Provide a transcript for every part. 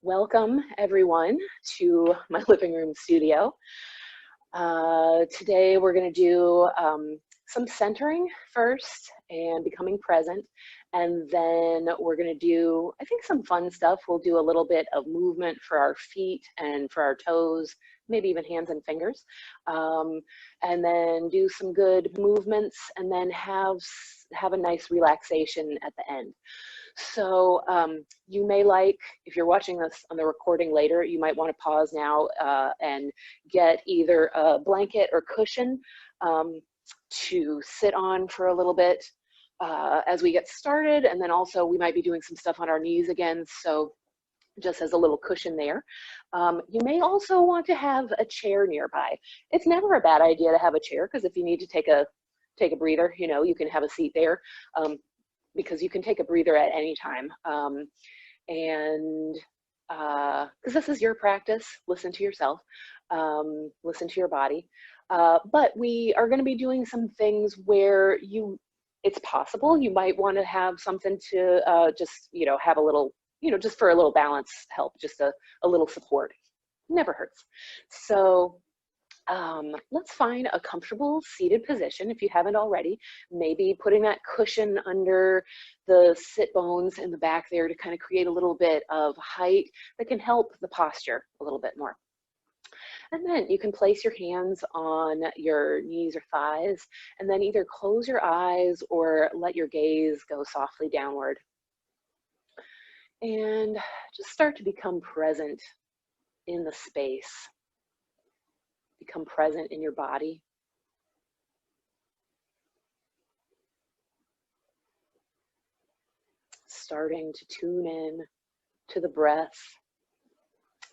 Welcome everyone to my living room studio. Today we're going to do some centering first and becoming present, and then we're going to do, I think, some fun stuff. We'll do a little bit of movement for our feet and for our toes, maybe even hands and fingers, and then do some good movements, and then have a nice relaxation at the end. So you may like, if you're watching this on the recording later, you might want to pause now and get either a blanket or cushion to sit on for a little bit as we get started. And then also we might be doing some stuff on our knees again, so just as a little cushion there. You may also want to have a chair nearby. It's never a bad idea to have a chair, because if you need to take a breather, you know, you can have a seat there. Because you can take a breather at any time. Because this is your practice, listen to yourself, listen to your body. But we are going to be doing some things where it's possible you might want to have something to just, you know, have a little, you know, just for a little balance help, just a little support. Never hurts. So let's find a comfortable seated position if you haven't already. Maybe putting that cushion under the sit bones in the back there to kind of create a little bit of height that can help the posture a little bit more. And then you can place your hands on your knees or thighs, and then either close your eyes or let your gaze go softly downward. And just start to become present in the space. Become present in your body. Starting to tune in to the breath.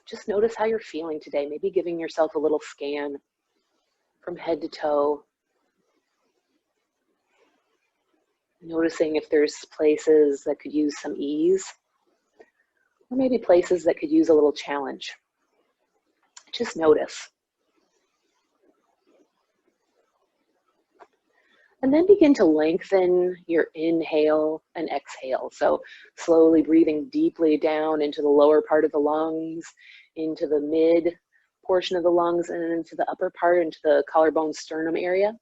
Just notice how you're feeling today. Maybe giving yourself a little scan from head to toe. Noticing if there's places that could use some ease, or maybe places that could use a little challenge. Just notice. And then begin to lengthen your inhale and exhale. So slowly breathing deeply down into the lower part of the lungs, into the mid portion of the lungs, and into the upper part, into the collarbone sternum area.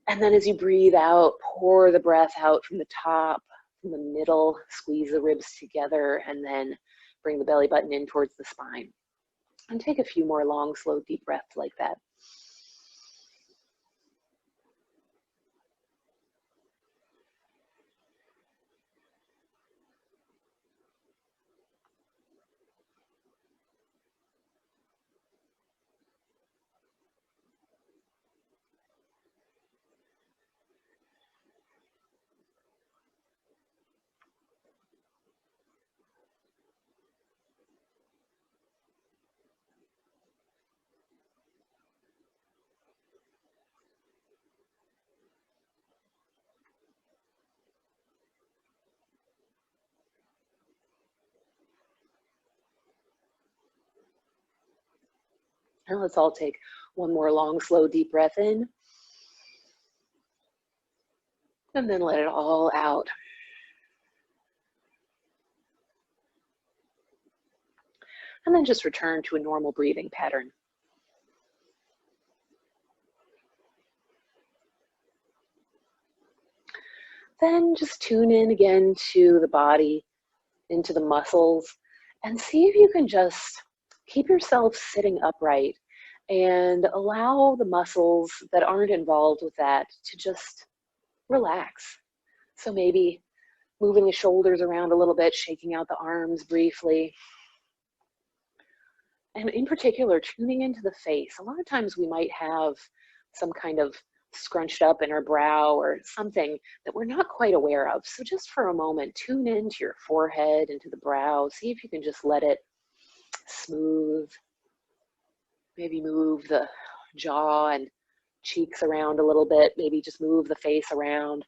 And then as you breathe out, pour the breath out from the top, from the middle, squeeze the ribs together, and then bring the belly button in towards the spine. And take a few more long, slow, deep breaths like that. And let's all take one more long, slow, deep breath in. And then let it all out. And then just return to a normal breathing pattern. Then just tune in again to the body, into the muscles, and see if you can just keep yourself sitting upright and allow the muscles that aren't involved with that to just relax. So maybe moving the shoulders around a little bit, shaking out the arms briefly. And in particular, tuning into the face. A lot of times we might have some kind of scrunched up in our brow or something that we're not quite aware of. So just for a moment, tune into your forehead, into the brow. See if you can just let it smooth. Maybe move the jaw and cheeks around a little bit. Maybe just move the face around,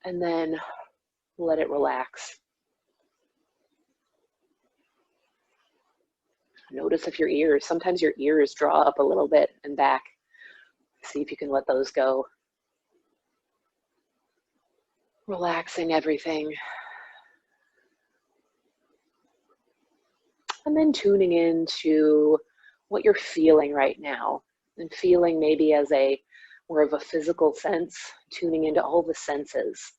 and then let it relax. Notice if your ears, sometimes your ears draw up a little bit and back. See if you can let those go. Relaxing everything. And then tuning into what you're feeling right now, and feeling maybe as a more of a physical sense, tuning into all the senses.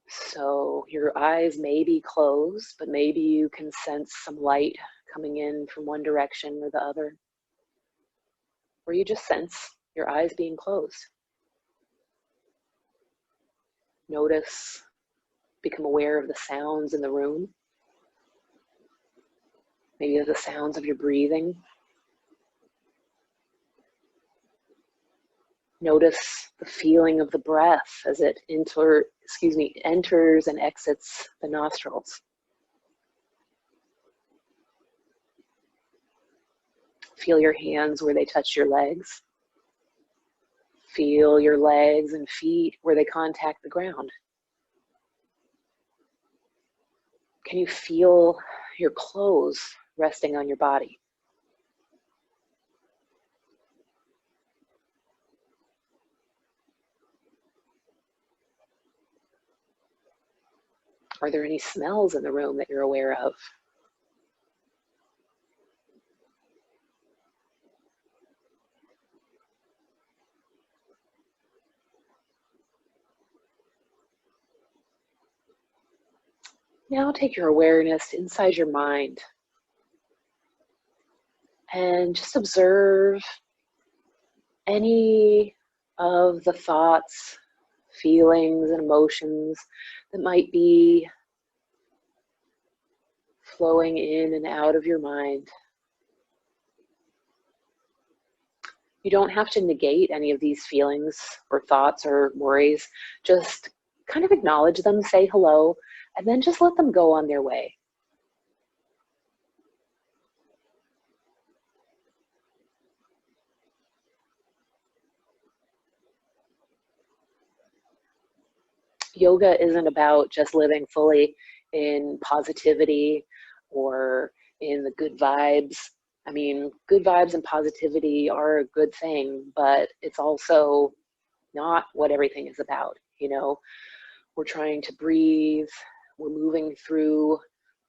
So your eyes may be closed, but maybe you can sense some light coming in from one direction or the other. Or you just sense your eyes being closed. Notice, become aware of the sounds in the room. Maybe the sounds of your breathing. Notice the feeling of the breath as it enters and exits the nostrils. Feel your hands where they touch your legs. Feel your legs and feet where they contact the ground. Can you feel your clothes resting on your body? Are there any smells in the room that you're aware of? Now take your awareness inside your mind and just observe any of the thoughts, feelings, and emotions that might be flowing in and out of your mind. You don't have to negate any of these feelings or thoughts or worries. Just kind of acknowledge them, say hello, and then just let them go on their way. Yoga isn't about just living fully in positivity or in the good vibes. I mean, good vibes and positivity are a good thing, but it's also not what everything is about. You know, we're trying to breathe, we're moving through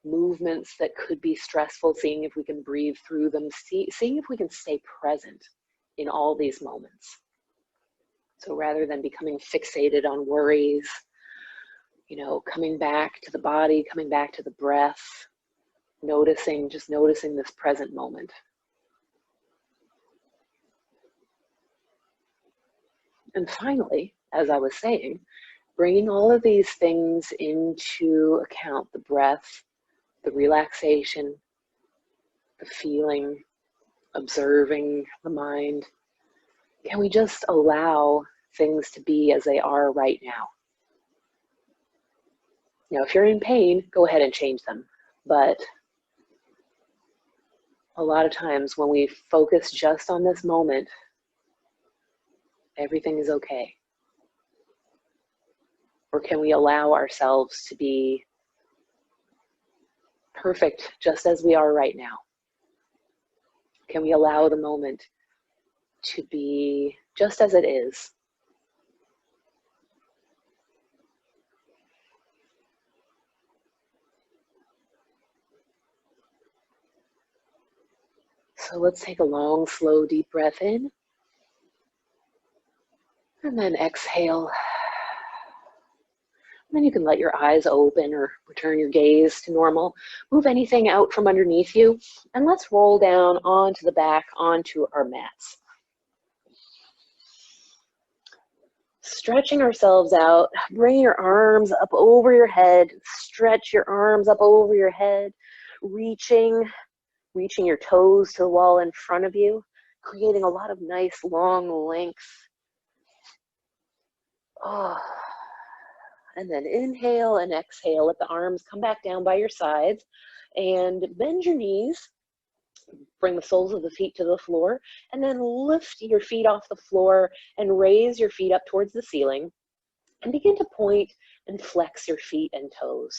movements that could be stressful, seeing if we can breathe through them, seeing if we can stay present in all these moments. So rather than becoming fixated on worries, you know, coming back to the body, coming back to the breath, just noticing this present moment. And finally, as I was saying, bringing all of these things into account, the breath, the relaxation, the feeling, observing the mind. Can we just allow things to be as they are right now? You know, if you're in pain, go ahead and change them. But a lot of times when we focus just on this moment, everything is okay. Or can we allow ourselves to be perfect just as we are right now? Can we allow the moment to be just as it is? So let's take a long, slow, deep breath in. And then exhale. And then you can let your eyes open or return your gaze to normal. Move anything out from underneath you. And let's roll down onto the back, onto our mats. Stretching ourselves out. Bring your arms up over your head. Stretch your arms up over your head. Reaching your toes to the wall in front of you, creating a lot of nice long length. Oh. And then inhale and exhale. Let the arms come back down by your sides and bend your knees. Bring the soles of the feet to the floor and then lift your feet off the floor and raise your feet up towards the ceiling and begin to point and flex your feet and toes.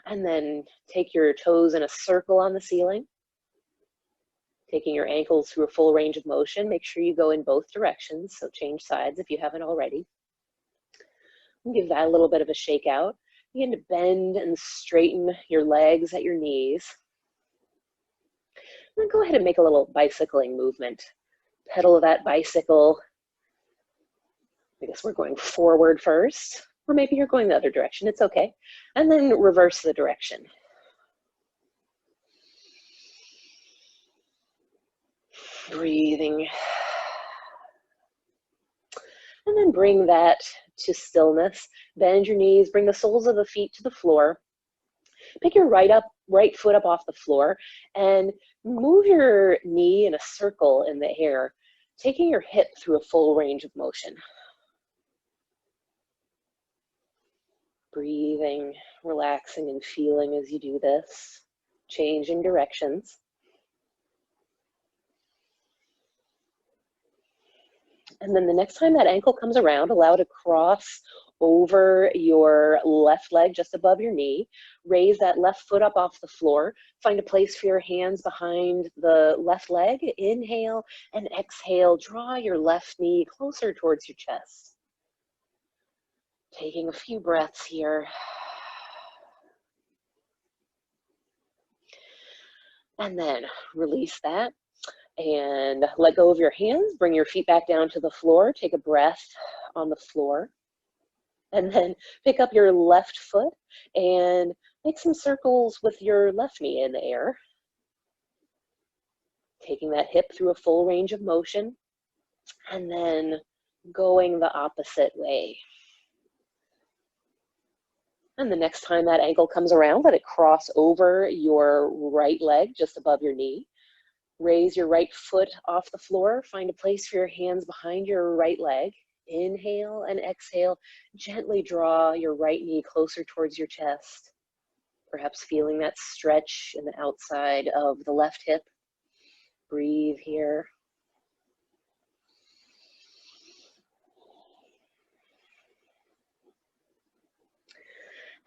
And then take your toes in a circle on the ceiling, taking your ankles through a full range of motion. Make sure you go in both directions, so change sides if you haven't already. And give that a little bit of a shake out. Begin to bend and straighten your legs at your knees. And then go ahead and make a little bicycling movement. Pedal that bicycle. I guess we're going forward first, or maybe you're going the other direction. It's okay. And then reverse the direction. Breathing. And then bring that to stillness. Bend your knees, bring the soles of the feet to the floor. Pick your right foot up off the floor and move your knee in a circle in the air, taking your hip through a full range of motion. Breathing, relaxing and feeling as you do this, changing directions. And then the next time that ankle comes around, allow it to cross over your left leg just above your knee. Raise that left foot up off the floor. Find a place for your hands behind the left leg. Inhale and exhale. Draw your left knee closer towards your chest. Taking a few breaths here. And then release that and let go of your hands. Bring your feet back down to the floor. Take a breath on the floor. And then pick up your left foot and make some circles with your left knee in the air. Taking that hip through a full range of motion and then going the opposite way. And the next time that ankle comes around, let it cross over your right leg just above your knee. Raise your right foot off the floor. Find a place for your hands behind your right leg. Inhale and exhale. Gently draw your right knee closer towards your chest. Perhaps feeling that stretch in the outside of the left hip. Breathe here.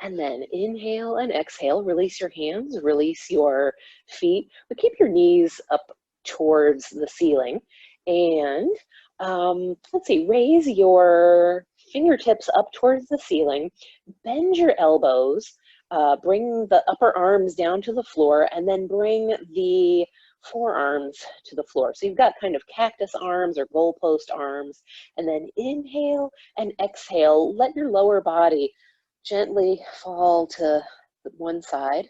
And then inhale and exhale. Release your hands, release your feet, but keep your knees up towards the ceiling. And let's see, raise your fingertips up towards the ceiling, bend your elbows, bring the upper arms down to the floor, and then bring the forearms to the floor. So you've got kind of cactus arms or goalpost arms, and then inhale and exhale. Let your lower body gently fall to one side.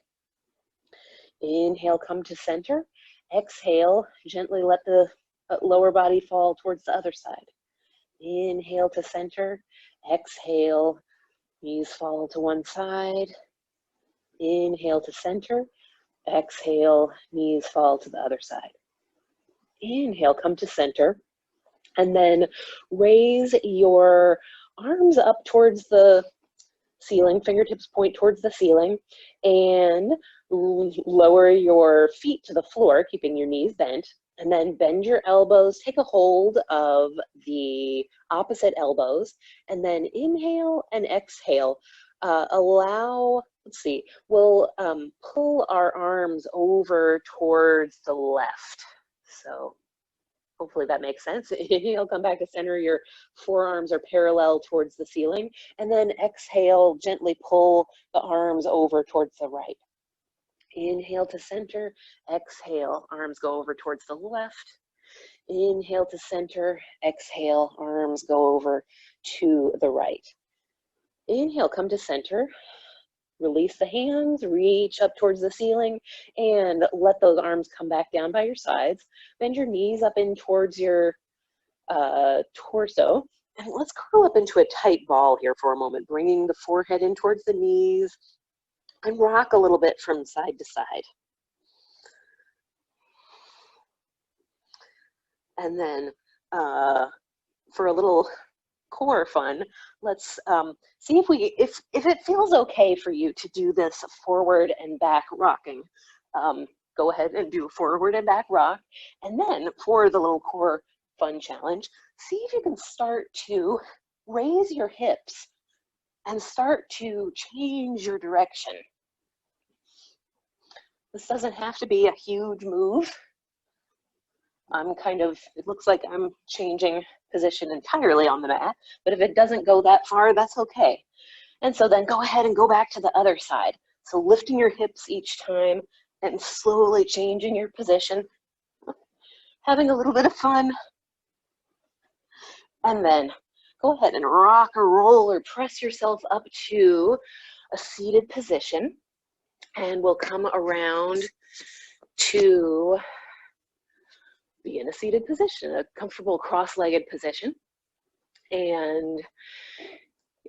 Inhale, come to center. Exhale, gently let the lower body fall towards the other side. Inhale to center. Exhale, knees fall to one side. Inhale to center. Exhale, knees fall to the other side. Inhale, come to center. And then raise your arms up towards the ceiling, fingertips point towards the ceiling, and lower your feet to the floor, keeping your knees bent, and then bend your elbows, take a hold of the opposite elbows, and then inhale and exhale. We'll pull our arms over towards the left. So hopefully that makes sense. Inhale, come back to center. Your forearms are parallel towards the ceiling. And then exhale, gently pull the arms over towards the right. Inhale to center. Exhale, arms go over towards the left. Inhale to center. Exhale, arms go over to the right. Inhale, come to center. Release the hands, reach up towards the ceiling, and let those arms come back down by your sides. Bend your knees up in towards your torso. And let's curl up into a tight ball here for a moment, bringing the forehead in towards the knees and rock a little bit from side to side. And then for a little core fun, let's see if it feels okay for you to do this forward and back rocking. Go ahead and do forward and back rock. And then for the little core fun challenge, see if you can start to raise your hips and start to change your direction. This doesn't have to be a huge move. It looks like I'm changing position entirely on the mat, but if it doesn't go that far, that's okay. And so then go ahead and go back to the other side. So lifting your hips each time and slowly changing your position, having a little bit of fun. And then go ahead and rock or roll or press yourself up to a seated position. And we'll come around to be in a seated position, a comfortable cross-legged position. And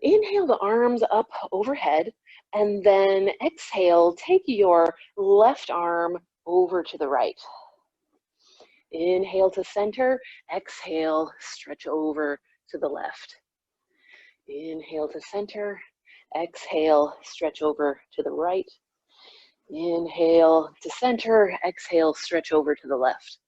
inhale the arms up overhead, and then exhale, take your left arm over to the right. Inhale to center, exhale, stretch over to the left. Inhale to center, exhale, stretch over to the right. Inhale to center, exhale, stretch over to the left.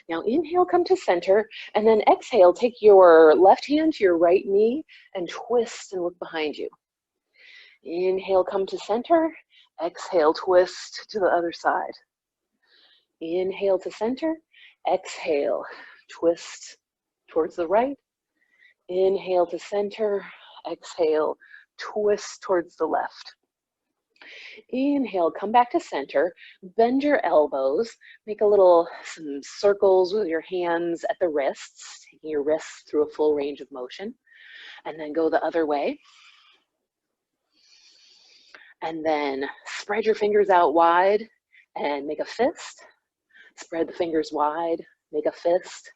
Now inhale, come to center, and then exhale, take your left hand to your right knee and twist and look behind you. Inhale, come to center, exhale, twist to the other side. Inhale to center, exhale, twist towards the right. Inhale to center, exhale, twist towards the left. Inhale, come back to center, bend your elbows, make some circles with your hands at the wrists, taking your wrists through a full range of motion, and then go the other way. And then spread your fingers out wide and make a fist. Spread the fingers wide, make a fist.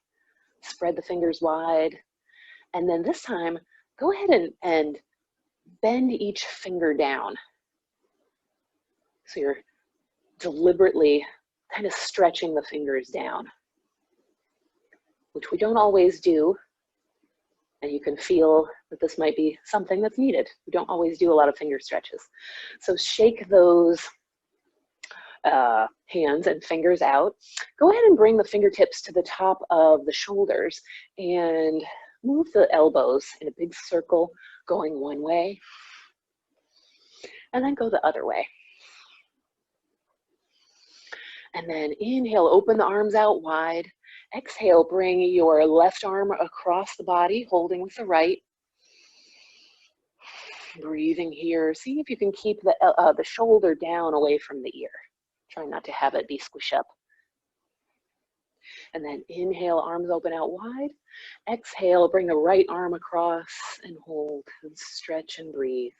Spread the fingers wide. And then this time, go ahead and bend each finger down. So you're deliberately kind of stretching the fingers down, which we don't always do. And you can feel that this might be something that's needed. We don't always do a lot of finger stretches. So shake those hands and fingers out. Go ahead and bring the fingertips to the top of the shoulders and move the elbows in a big circle going one way, and then go the other way. And then inhale, open the arms out wide. Exhale, bring your left arm across the body, holding with the right. Breathing here. See if you can keep the shoulder down away from the ear. Try not to have it be squish up. And then inhale, arms open out wide. Exhale, bring the right arm across and hold and stretch and breathe.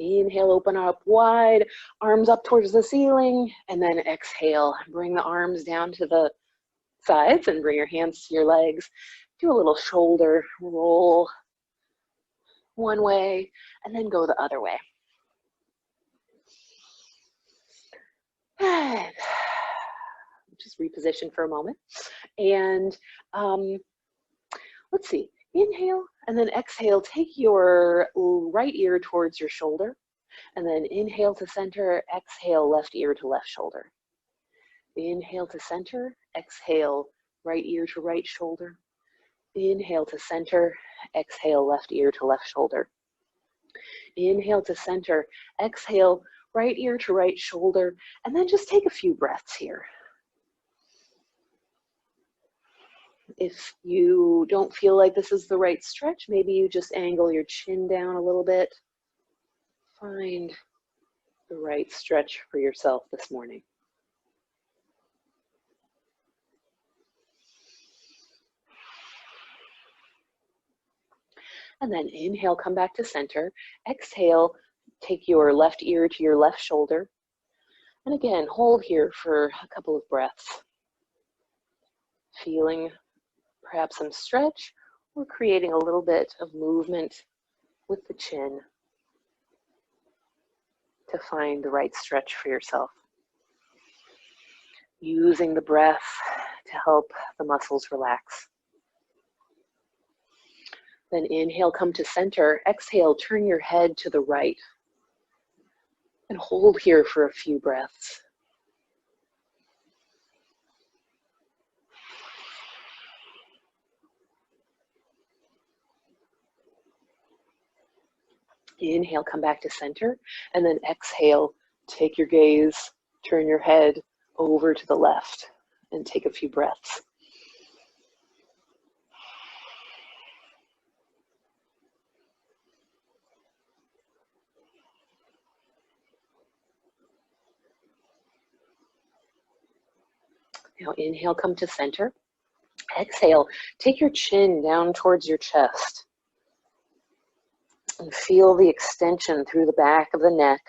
Inhale, open up wide, arms up towards the ceiling, and then exhale, bring the arms down to the sides and bring your hands to your legs. Do a little shoulder roll one way, and then go the other way. Just reposition for a moment. And let's see. Inhale, and then exhale, take your right ear towards your shoulder, and then inhale to center, exhale, left ear to left shoulder. Inhale to center, exhale, right ear to right shoulder. Inhale to center, exhale, left ear to left shoulder. Inhale to center, exhale, right ear to right shoulder, and then just take a few breaths here. If you don't feel like this is the right stretch, maybe you just angle your chin down a little bit. Find the right stretch for yourself this morning. And then inhale, come back to center. Exhale, take your left ear to your left shoulder. And again, hold here for a couple of breaths. Feeling perhaps some stretch or creating a little bit of movement with the chin to find the right stretch for yourself. Using the breath to help the muscles relax. Then inhale, come to center. Exhale, turn your head to the right. And hold here for a few breaths. Inhale, come back to center. And then exhale, take your gaze, turn your head over to the left and take a few breaths. Now inhale, come to center. Exhale, take your chin down towards your chest and feel the extension through the back of the neck.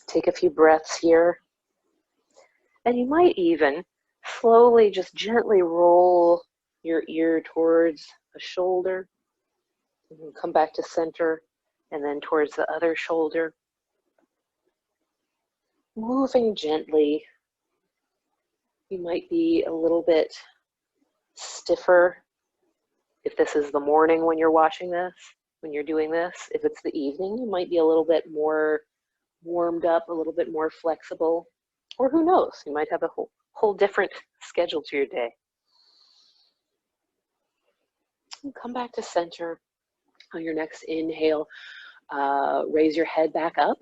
Take a few breaths here. And you might even slowly, just gently roll your ear towards a shoulder. And come back to center and then towards the other shoulder. Moving gently. You might be a little bit stiffer if this is the morning when you're watching this, when you're doing this. If it's the evening, you might be a little bit more warmed up, a little bit more flexible. Or who knows, you might have a whole different schedule to your day. And come back to center. On your next inhale, raise your head back up.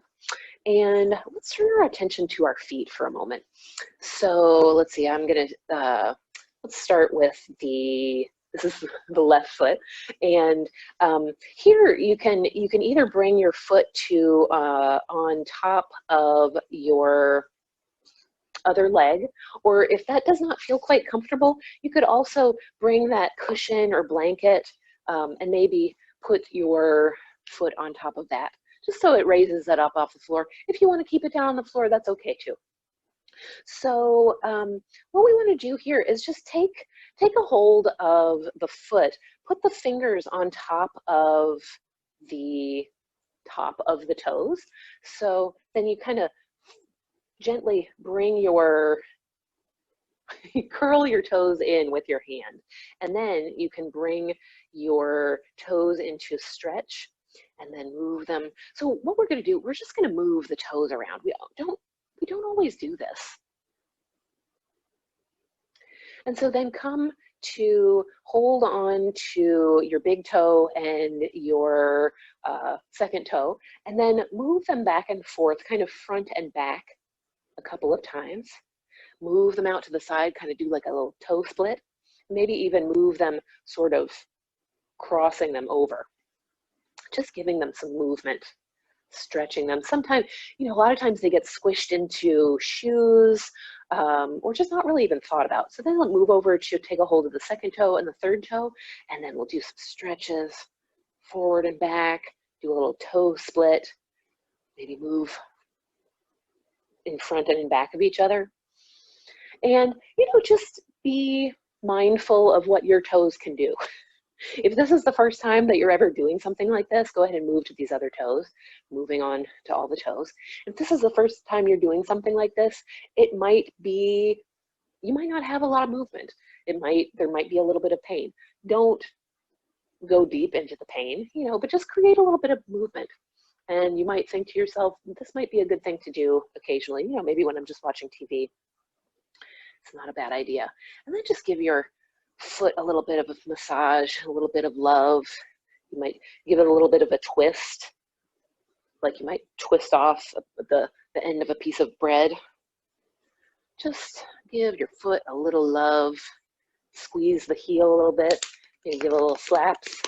And let's turn our attention to our feet for a moment. So let's see, let's start with this is the left foot. And here you can either bring your foot to on top of your other leg, or if that does not feel quite comfortable, you could also bring that cushion or blanket and maybe put your foot on top of that, just so it raises it up off the floor. If you want to keep it down on the floor, that's okay too. So what we want to do here is just take a hold of the foot, put the fingers on top of the toes. So then you kind of gently bring curl your toes in with your hand, and then you can bring your toes into stretch and then move them. So what we're going to do, we're just going to move the toes around. We don't always do this. And so then come to hold on to your big toe and your second toe, and then move them back and forth, kind of front and back a couple of times. Move them out to the side, kind of do like a little toe split. Maybe even move them sort of crossing them over. Just giving them some movement, stretching them. Sometimes, a lot of times they get squished into shoes or just not really even thought about. So then we'll move over to take a hold of the second toe and the third toe, and then we'll do some stretches forward and back, do a little toe split, maybe move in front and in back of each other. And, just be mindful of what your toes can do. If this is the first time that you're ever doing something like this, go ahead and move to these other toes, moving on to all the toes. If this is the first time you're doing something like this, you might not have a lot of movement. There might be a little bit of pain. Don't go deep into the pain, but just create a little bit of movement. And you might think to yourself, this might be a good thing to do occasionally, maybe when I'm just watching TV. It's not a bad idea. And then just give your foot a little bit of a massage, a little bit of love. You might give it a little bit of a twist, like you might twist off the end of a piece of bread. Just give your foot a little love. Squeeze the heel a little bit. Maybe give a little slaps.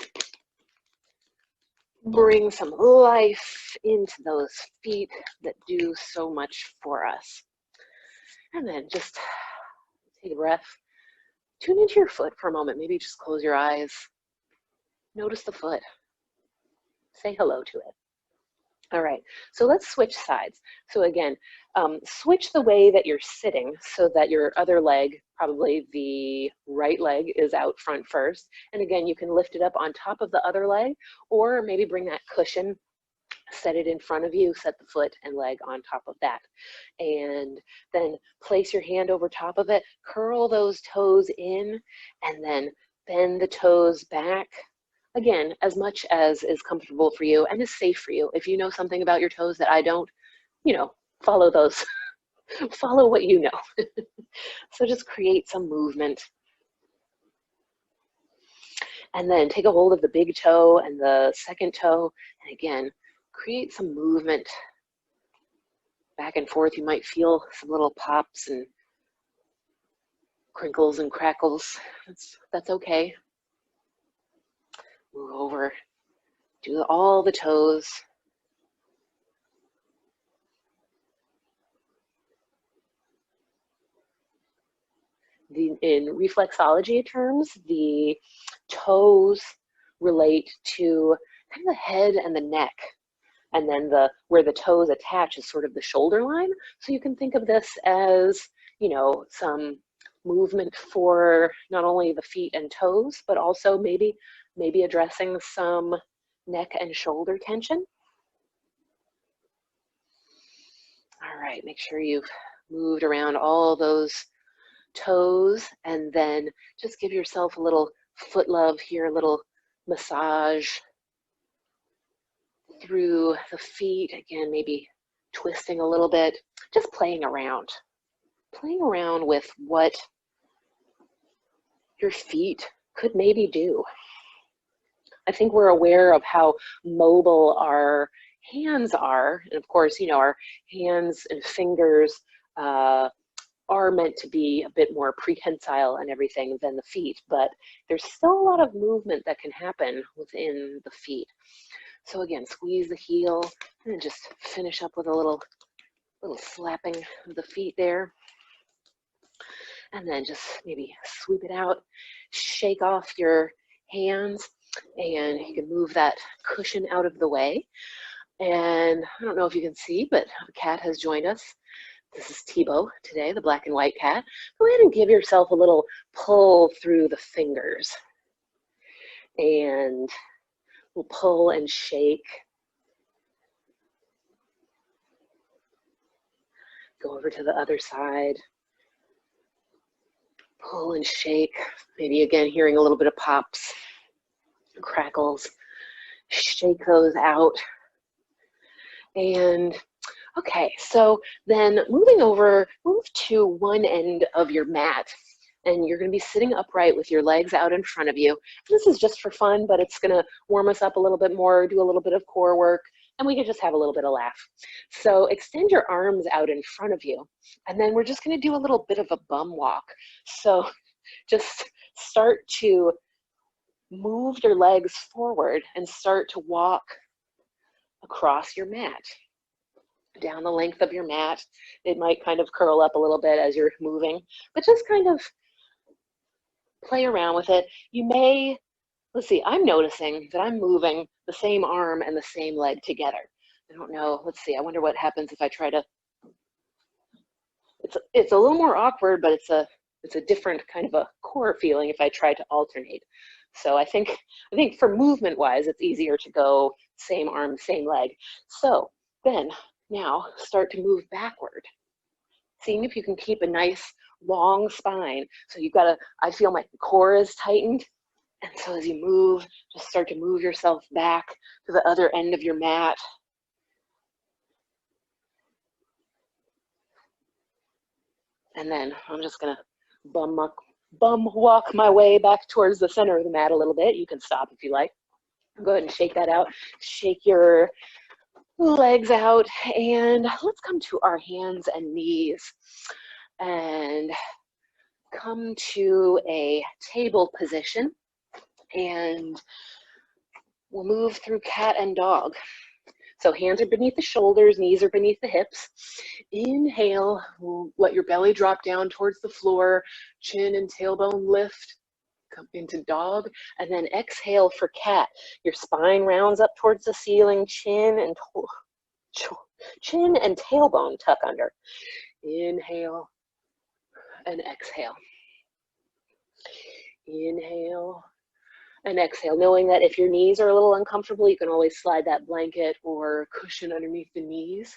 Bring some life into those feet that do so much for us. And then just take a breath. Tune into your foot for a moment. Maybe just close your eyes. Notice the foot. Say hello to it. All right, so let's switch sides. So again, switch the way that you're sitting so that your other leg, probably the right leg, is out front first. And again, you can lift it up on top of the other leg, or maybe bring that cushion, set it in front of you, set the foot and leg on top of that. And then place your hand over top of it, curl those toes in, and then bend the toes back. Again, as much as is comfortable for you and is safe for you. If you know something about your toes that I don't, follow those, follow what you know. So just create some movement. And then take a hold of the big toe and the second toe, and again, create some movement. back and forth. You might feel some little pops and crinkles and crackles. That's okay. Move over, do all the toes. In reflexology terms, the toes relate to kind of the head and the neck. And then where the toes attach is sort of the shoulder line. So you can think of this as, you know, some movement for not only the feet and toes, but also maybe addressing some neck and shoulder tension. All right, make sure you've moved around all those toes, and then just give yourself a little foot love here, a little massage through the feet. Again, maybe twisting a little bit, just playing around with what your feet could maybe do. I think we're aware of how mobile our hands are. And of course, you know, our hands and fingers are meant to be a bit more prehensile and everything than the feet, but there's still a lot of movement that can happen within the feet. So again, squeeze the heel and just finish up with a little slapping of the feet there. And then just maybe sweep it out, shake off your hands, and you can move that cushion out of the way. And I don't know if you can see, but a cat has joined us. This is Tebow today, the black and white cat. Go ahead and give yourself a little pull through the fingers. And we'll pull and shake. Go over to the other side. Pull and shake. Maybe again hearing a little bit of pops, crackles. Shake those out. And okay, so then move to one end of your mat, and you're going to be sitting upright with your legs out in front of you. This is just for fun, but it's going to warm us up a little bit more, do a little bit of core work, and we can just have a little bit of laugh. So extend your arms out in front of you, and then we're just going to do a little bit of a bum walk. So just start to move your legs forward and start to walk across your mat, down the length of your mat. It might kind of curl up a little bit as you're moving, but just kind of play around with it. You may, let's see, I'm noticing that I'm moving the same arm and the same leg together. I don't know, let's see, I wonder what happens if I try to, it's a little more awkward, but it's a different kind of a core feeling if I try to alternate. So I think for movement wise, it's easier to go same arm, same leg. So then now start to move backward, seeing if you can keep a nice long spine. So you've got to, I feel my core is tightened. And so as you move, just start to move yourself back to the other end of your mat. And then I'm just gonna bum walk my way back towards the center of the mat a little bit. You can stop if you like. Go ahead and shake that out. Shake your legs out, and let's come to our hands and knees and come to a table position, and we'll move through cat and dog. So hands are beneath the shoulders, knees are beneath the hips. Inhale, let your belly drop down towards the floor, chin and tailbone lift. Come into dog, and then exhale for cat. Your spine rounds up towards the ceiling, chin and tailbone tuck under. Inhale and exhale. Inhale and exhale, knowing that if your knees are a little uncomfortable, you can always slide that blanket or cushion underneath the knees.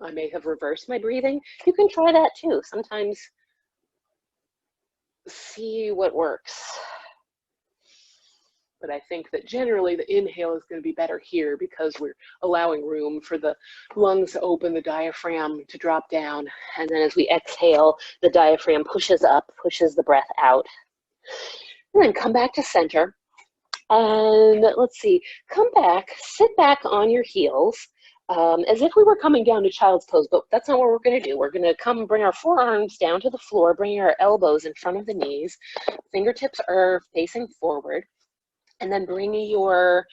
I may have reversed my breathing. You can try that too. Sometimes see what works. But I think that generally the inhale is going to be better here because we're allowing room for the lungs to open, the diaphragm to drop down. And then as we exhale, the diaphragm pushes up, pushes the breath out. And then come back to center. And let's see, come back, sit back on your heels as if we were coming down to child's pose, but that's not what we're going to do. We're going to come bring our forearms down to the floor, bring our elbows in front of the knees, fingertips are facing forward, and then bring your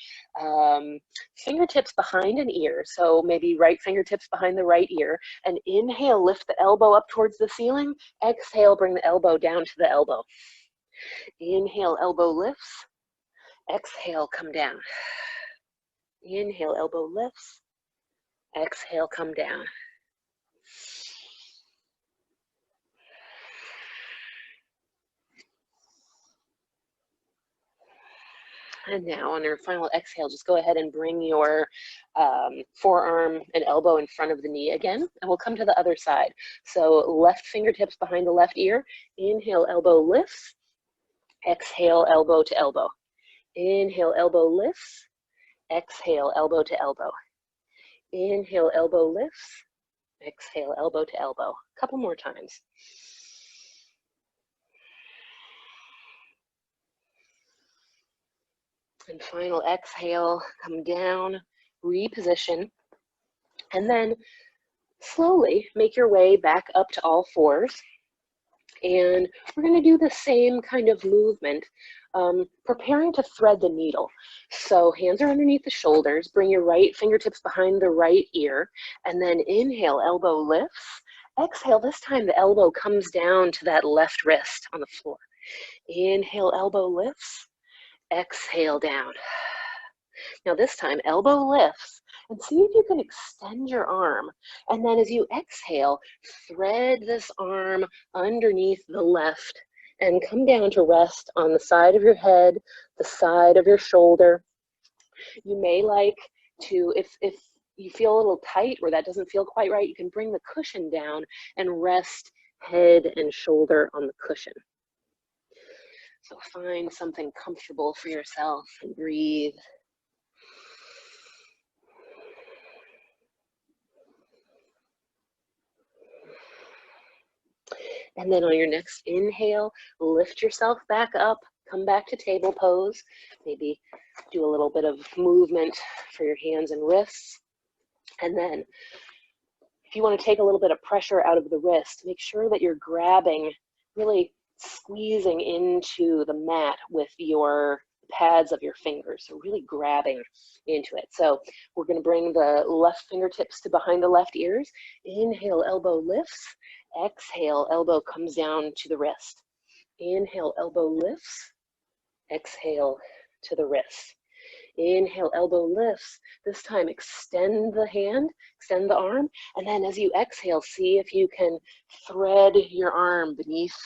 fingertips behind an ear. So maybe right fingertips behind the right ear, and inhale, lift the elbow up towards the ceiling. Exhale, bring the elbow down to the elbow. Inhale, elbow lifts. Exhale, come down. Inhale, elbow lifts. Exhale, come down. And now on your final exhale, just go ahead and bring your forearm and elbow in front of the knee again, and we'll come to the other side. So left fingertips behind the left ear. Inhale, elbow lifts. Exhale, elbow to elbow. Inhale, elbow lifts. Exhale, elbow to elbow. Inhale, elbow lifts. Exhale, elbow to elbow. A couple more times. And final exhale, come down, reposition, and then slowly make your way back up to all fours. And we're going to do the same kind of movement, preparing to thread the needle. So hands are underneath the shoulders, bring your right fingertips behind the right ear, and then inhale, elbow lifts. Exhale, this time the elbow comes down to that left wrist on the floor. Inhale, elbow lifts. Exhale, down. Now this time, elbow lifts, and see if you can extend your arm. And then as you exhale, thread this arm underneath the left and come down to rest on the side of your head, the side of your shoulder. You may like to, if you feel a little tight or that doesn't feel quite right, you can bring the cushion down and rest head and shoulder on the cushion. So find something comfortable for yourself and breathe. And then on your next inhale, lift yourself back up, come back to table pose. Maybe do a little bit of movement for your hands and wrists. And then if you want to take a little bit of pressure out of the wrist, make sure that you're grabbing, really squeezing into the mat with your pads of your fingers, so really grabbing into it. So we're going to bring the left fingertips to behind the left ears. Inhale, elbow lifts. Exhale, elbow comes down to the wrist. Inhale, elbow lifts. Exhale to the wrist. Inhale, elbow lifts. This time extend the hand, extend the arm, and then as you exhale, see if you can thread your arm beneath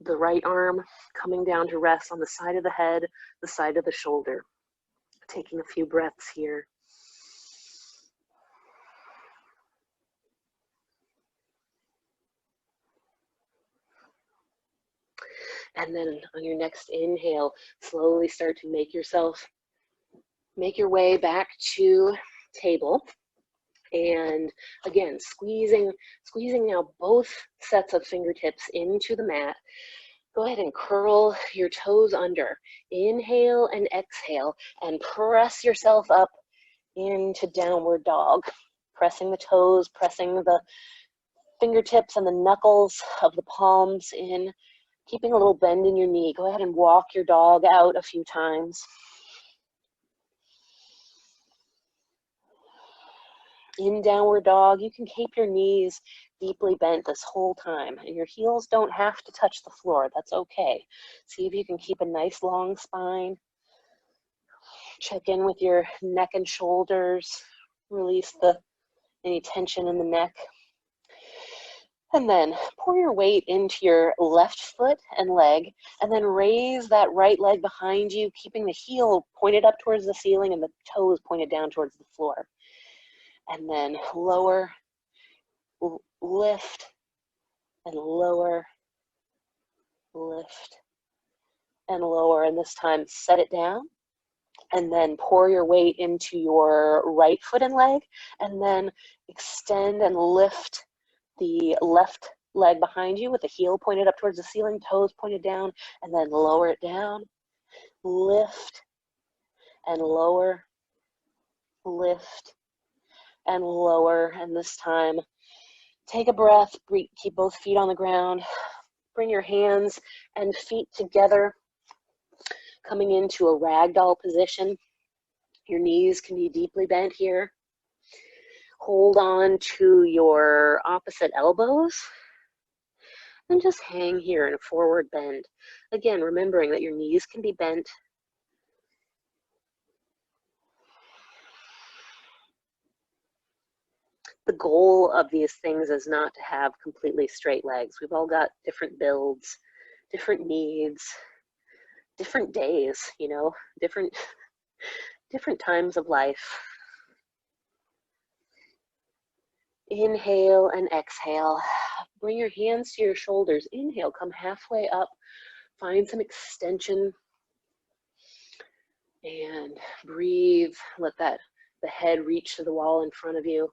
the right arm, coming down to rest on the side of the head, the side of the shoulder. Taking a few breaths here. And then on your next inhale, slowly start to make your way back to table. And again, squeezing now both sets of fingertips into the mat. Go ahead and curl your toes under. Inhale and exhale, and press yourself up into downward dog. Pressing the toes, pressing the fingertips and the knuckles of the palms in, keeping a little bend in your knee. Go ahead and walk your dog out a few times. In downward dog, you can keep your knees deeply bent this whole time, and your heels don't have to touch the floor. That's okay. See if you can keep a nice long spine. Check in with your neck and shoulders. Release any tension in the neck. And then pour your weight into your left foot and leg, and then raise that right leg behind you, keeping the heel pointed up towards the ceiling and the toes pointed down towards the floor. And then lower, lift, and lower, lift, and lower. And this time, set it down. And then pour your weight into your right foot and leg. And then extend and lift the left leg behind you with the heel pointed up towards the ceiling, toes pointed down. And then lower it down, lift, and lower, lift and lower. And this time, take a breath, keep both feet on the ground, bring your hands and feet together, coming into a ragdoll position. Your knees can be deeply bent here. Hold on to your opposite elbows and just hang here in a forward bend. Again, remembering that your knees can be bent. The goal of these things is not to have completely straight legs. We've all got different builds, different needs, different days, you know, different times of life. Inhale and exhale. Bring your hands to your shoulders. Inhale, come halfway up. Find some extension. And breathe. Let the head reach to the wall in front of you.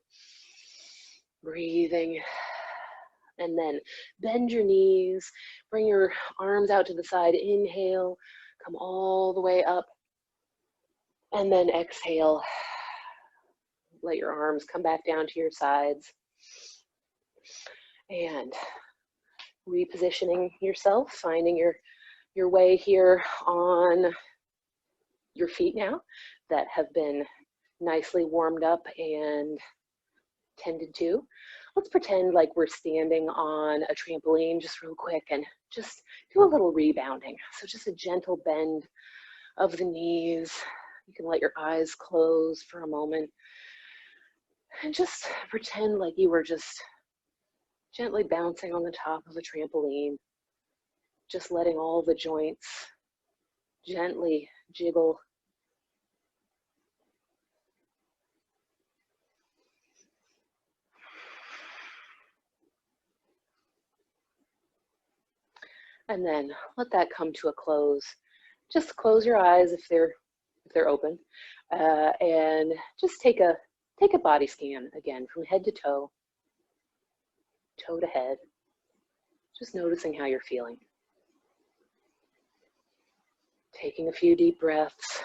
Breathing. And then bend your knees. Bring your arms out to the side. Inhale. Come all the way up. And then exhale. Let your arms come back down to your sides. And repositioning yourself, finding your way here on your feet now that have been nicely warmed up and tended to. Let's pretend like we're standing on a trampoline just real quick and just do a little rebounding. So just a gentle bend of the knees. You can let your eyes close for a moment and just pretend like you were just gently bouncing on the top of a trampoline, just letting all the joints gently jiggle. And then let that come to a close. Just close your eyes if they're open, and just take a body scan again from head to toe to head, just noticing how you're feeling. Taking a few deep breaths.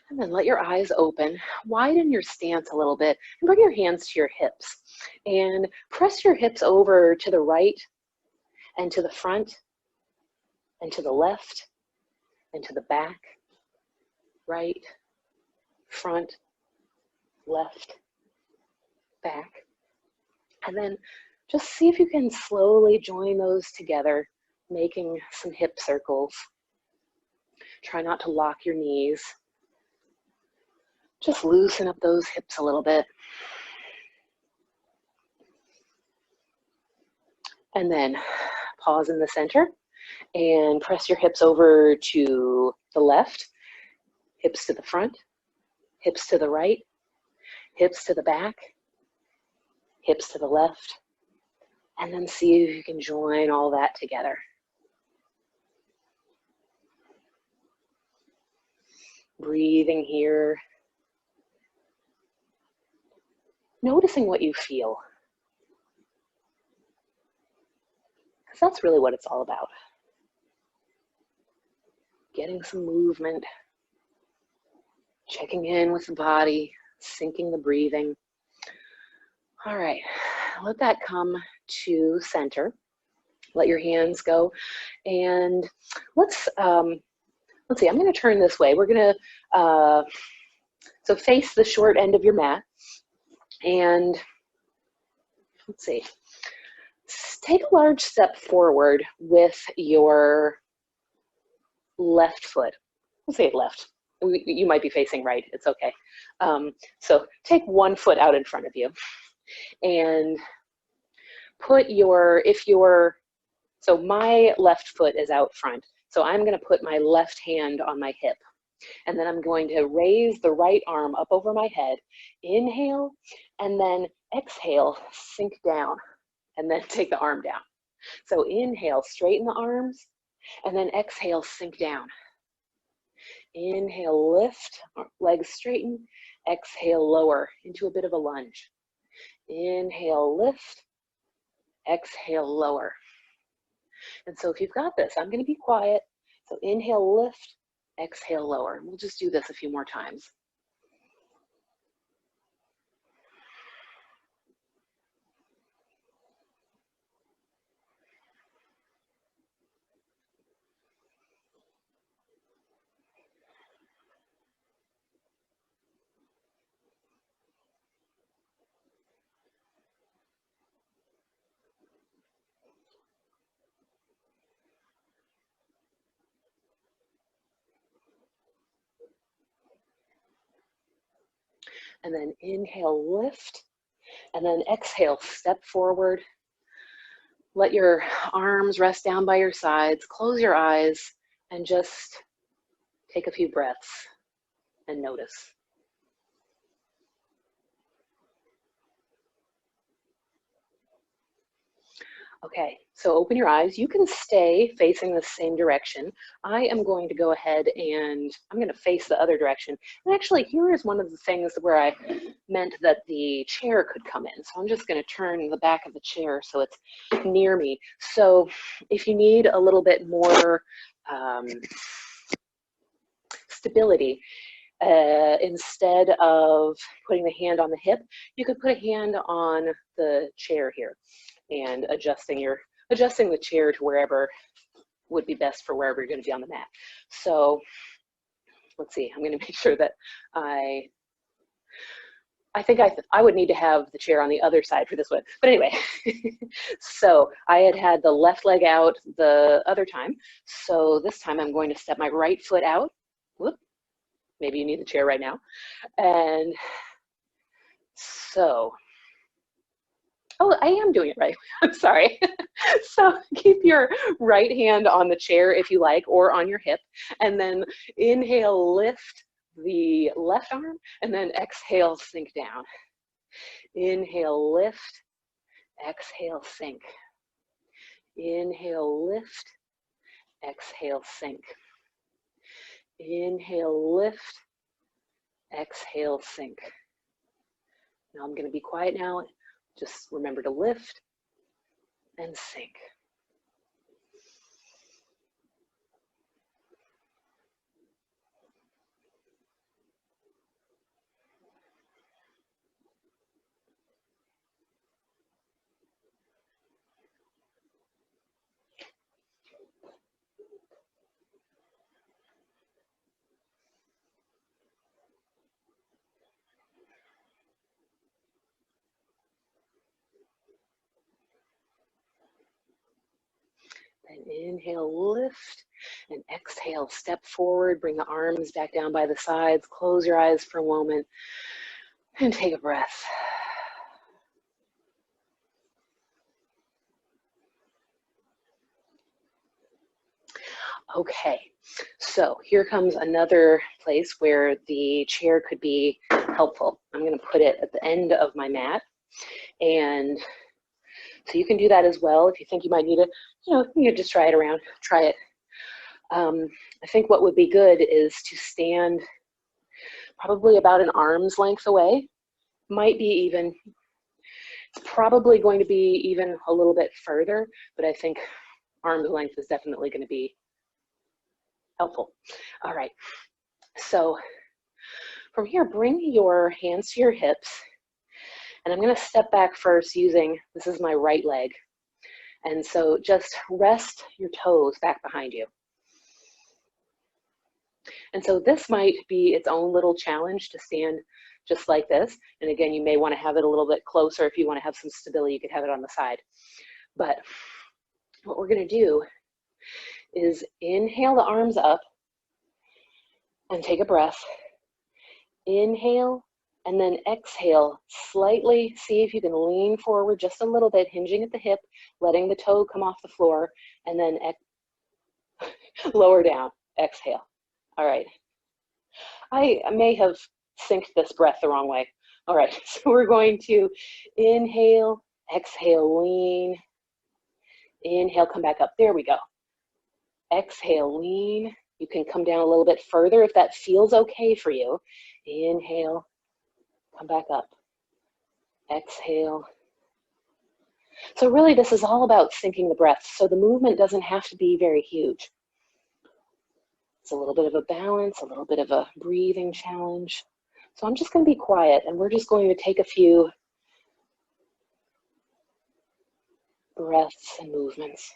And then let your eyes open, widen your stance a little bit, and bring your hands to your hips. And press your hips over to the right and to the front and to the left and to the back, right, front, left, back. And then just see if you can slowly join those together, making some hip circles. Try not to lock your knees. Just loosen up those hips a little bit. And then pause in the center and press your hips over to the left, hips to the front, hips to the right, hips to the back, hips to the left, and then see if you can join all that together. Breathing here. Noticing what you feel. Because that's really what it's all about. Getting some movement, checking in with the body, syncing the breathing. All right, let that come to center. Let your hands go. And let's see, I'm gonna turn this way. We're gonna, so face the short end of your mat. And let's see, take a large step forward with your left foot. We'll say left. You might be facing right, it's okay. So take one foot out in front of you and put so my left foot is out front. So I'm gonna put my left hand on my hip. And then I'm going to raise the right arm up over my head. Inhale, and then exhale, sink down, and then take the arm down. So inhale, straighten the arms, and then exhale, sink down. Inhale, lift, legs straighten, Exhale, lower into a bit of a lunge. Inhale, lift. Exhale, lower. And so if you've got this, I'm going to be quiet. So inhale, lift. Exhale, lower. We'll just do this a few more times. And then inhale, lift. And then exhale, step forward. Let your arms rest down by your sides. Close your eyes and just take a few breaths and notice. Okay, so open your eyes. You can stay facing the same direction. I am going to go ahead and I'm going to face the other direction. And actually, here is one of the things where I meant that the chair could come in. So I'm just going to turn the back of the chair so it's near me. So if you need a little bit more stability, instead of putting the hand on the hip, you could put a hand on the chair here and adjusting the chair to wherever would be best for wherever you're going to be on the mat. So let's see, I'm going to make sure that I think I would need to have the chair on the other side for this one. But anyway, so I had the left leg out the other time. So this time I'm going to step my right foot out. Whoop. Maybe you need the chair right now. And so, oh, I am doing it right. I'm sorry. So keep your right hand on the chair if you like, or on your hip, and then inhale, lift the left arm, and then exhale, sink down. Inhale, lift, exhale, sink. Inhale, lift, exhale, sink. Inhale, lift, exhale, sink. Now I'm going to be quiet now. Just remember to lift and sink. And inhale, lift, and exhale, step forward, bring the arms back down by the sides, close your eyes for a moment, and take a breath. Okay, so here comes another place where the chair could be helpful. I'm going to put it at the end of my mat, and so you can do that as well if you think you might need it. You can just try it around, try it. I think what would be good is to stand probably about an arm's length away. Might be even, it's probably going to be even a little bit further, but I think arm's length is definitely going to be helpful. All right, so from here, bring your hands to your hips, and I'm going to step back first using, this is my right leg, and so just rest your toes back behind you. And so this might be its own little challenge to stand just like this, and again, you may want to have it a little bit closer. If you want to have some stability, you could have it on the side. But what we're going to do is inhale the arms up and take a breath. Inhale, and then exhale, slightly see if you can lean forward just a little bit, hinging at the hip, letting the toe come off the floor, and then lower down, exhale. All right. I may have synced this breath the wrong way. All right, so we're going to inhale, exhale, lean. Inhale, come back up. There we go. Exhale, lean. You can come down a little bit further if that feels okay for you. Inhale, come back up. Exhale. So really this is all about syncing the breath. So the movement doesn't have to be very huge. It's a little bit of a balance, a little bit of a breathing challenge. So I'm just going to be quiet and we're just going to take a few breaths and movements.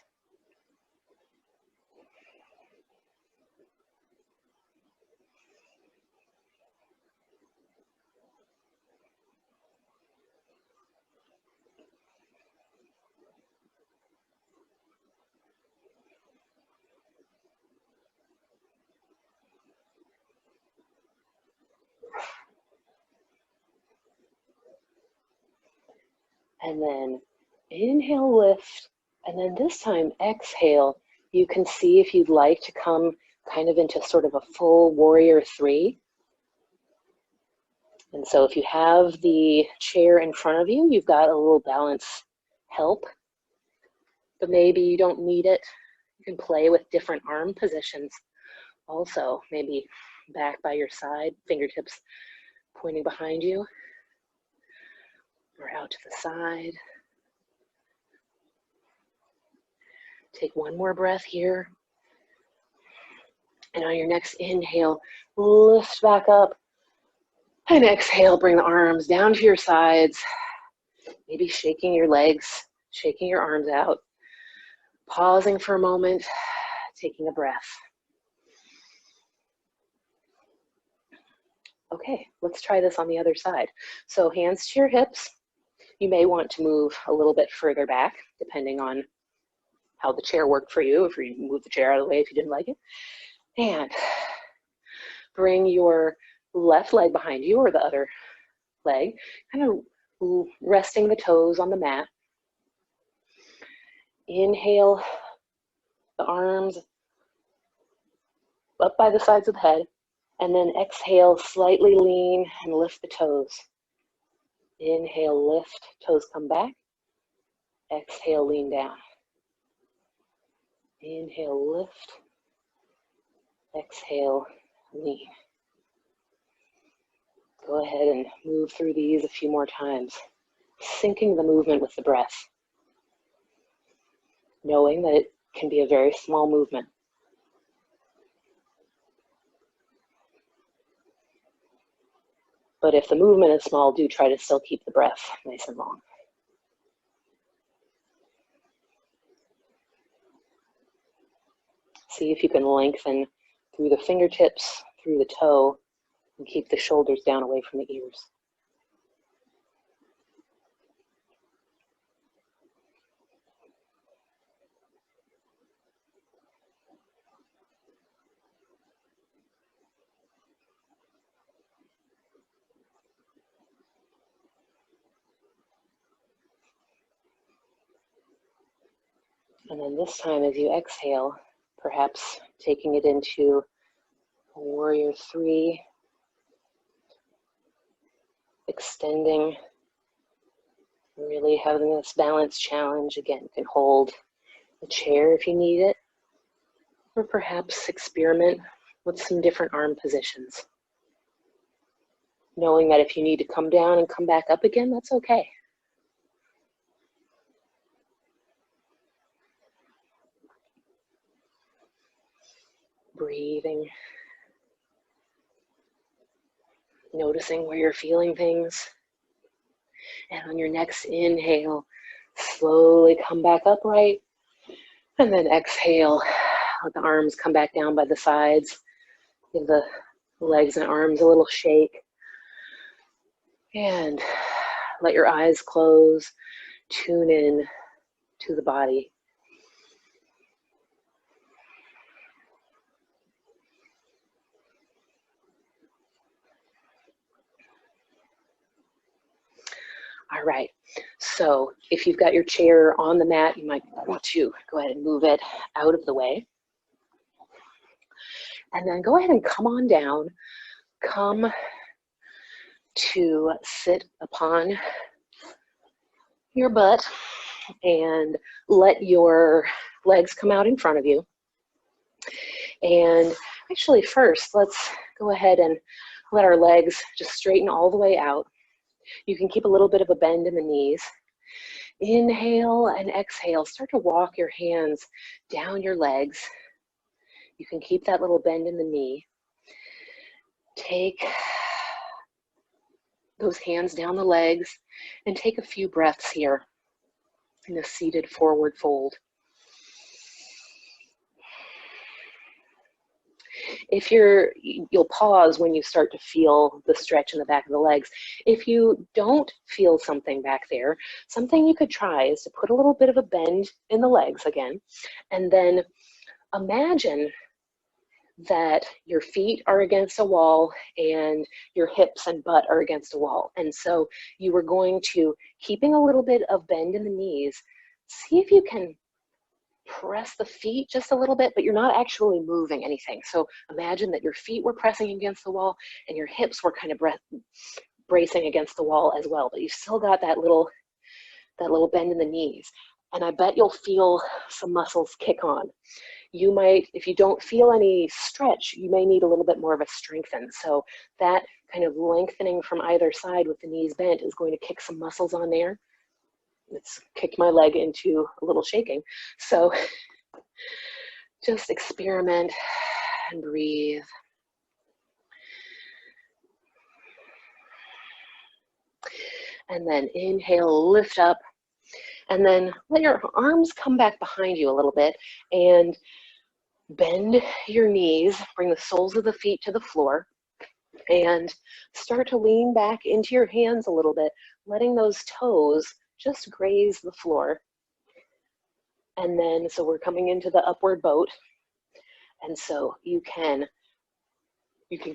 And then inhale, lift, and then this time exhale. You can see if you'd like to come kind of into sort of a full warrior three. And so if you have the chair in front of you, you've got a little balance help, but maybe you don't need it. You can play with different arm positions. Also, maybe back by your side, fingertips pointing behind you, or out to the side. Take one more breath here. And on your next inhale, lift back up. And exhale, bring the arms down to your sides. Maybe shaking your legs, shaking your arms out. Pausing for a moment, taking a breath. Okay, let's try this on the other side. So hands to your hips. You may want to move a little bit further back, depending on how the chair worked for you, if you move the chair out of the way if you didn't like it. And bring your left leg behind you or the other leg, kind of resting the toes on the mat. Inhale, the arms up by the sides of the head, and then exhale, slightly lean and lift the toes. Inhale, lift, toes come back. Exhale, lean down. Inhale, lift. Exhale, lean. Go ahead and move through these a few more times, syncing the movement with the breath, knowing that it can be a very small movement. But if the movement is small, do try to still keep the breath nice and long. See if you can lengthen through the fingertips, through the toe, and keep the shoulders down away from the ears. And then this time as you exhale, perhaps taking it into warrior three, extending, really having this balance challenge. Again, you can hold the chair if you need it, or perhaps experiment with some different arm positions. Knowing that if you need to come down and come back up again, that's okay. Breathing. Noticing where you're feeling things. And on your next inhale, slowly come back upright. And then exhale, let the arms come back down by the sides. Give the legs and arms a little shake. And let your eyes close. Tune in to the body. All right, so if you've got your chair on the mat, you might want to go ahead and move it out of the way. And then go ahead and come on down. Come to sit upon your butt and let your legs come out in front of you. And actually first, let's go ahead and let our legs just straighten all the way out. You can keep a little bit of a bend in the knees. Inhale and exhale. Start to walk your hands down your legs. You can keep that little bend in the knee. Take those hands down the legs and take a few breaths here in a seated forward fold. If you'll pause when you start to feel the stretch in the back of the legs. If you don't feel something back there, something you could try is to put a little bit of a bend in the legs again, and then imagine that your feet are against a wall and your hips and butt are against a wall. And so you are going to, keeping a little bit of bend in the knees, see if you can press the feet just a little bit, but you're not actually moving anything. So imagine that your feet were pressing against the wall and your hips were kind of bracing against the wall as well, but you've still got that little bend in the knees. And I bet you'll feel some muscles kick on. You might, if you don't feel any stretch, you may need a little bit more of a strengthen. So that kind of lengthening from either side with the knees bent is going to kick some muscles on there. It's kicked my leg into a little shaking. So just experiment and breathe. And then inhale, lift up, and then let your arms come back behind you a little bit and bend your knees, bring the soles of the feet to the floor, and start to lean back into your hands a little bit, letting those toes just graze the floor. And then, so we're coming into the upward boat. And so you can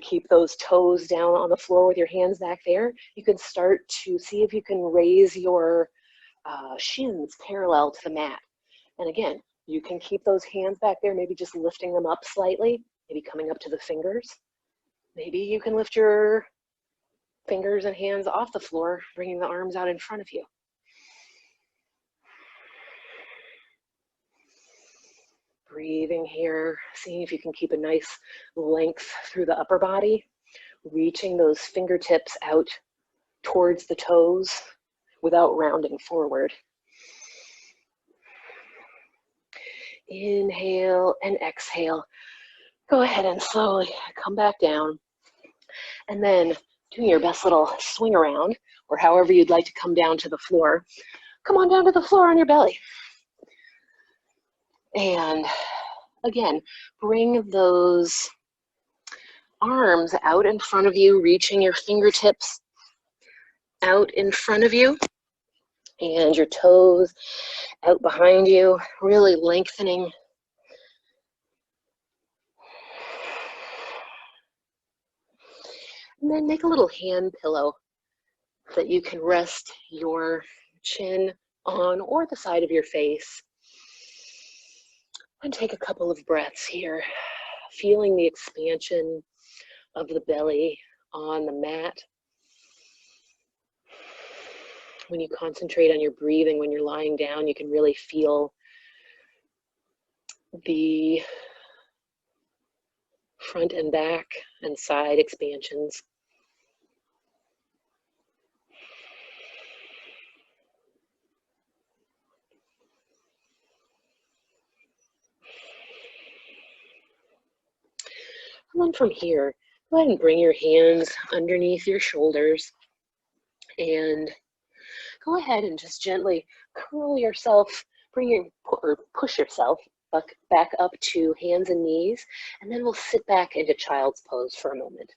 keep those toes down on the floor with your hands back there. You can start to see if you can raise your shins parallel to the mat. And again, you can keep those hands back there, maybe just lifting them up slightly, maybe coming up to the fingers. Maybe you can lift your fingers and hands off the floor, bringing the arms out in front of you. Breathing here, seeing if you can keep a nice length through the upper body, reaching those fingertips out towards the toes without rounding forward. Inhale and exhale. Go ahead and slowly come back down. And then doing your best little swing around, or however you'd like to come down to the floor. Come on down to the floor on your belly. And again, bring those arms out in front of you, reaching your fingertips out in front of you, and your toes out behind you, really lengthening. And then make a little hand pillow that you can rest your chin on or the side of your face. And take a couple of breaths here, feeling the expansion of the belly on the mat. When you concentrate on your breathing, when you're lying down, you can really feel the front and back and side expansions. And then from here, go ahead and bring your hands underneath your shoulders and go ahead and just gently curl yourself, or push yourself back up to hands and knees, and then we'll sit back into child's pose for a moment.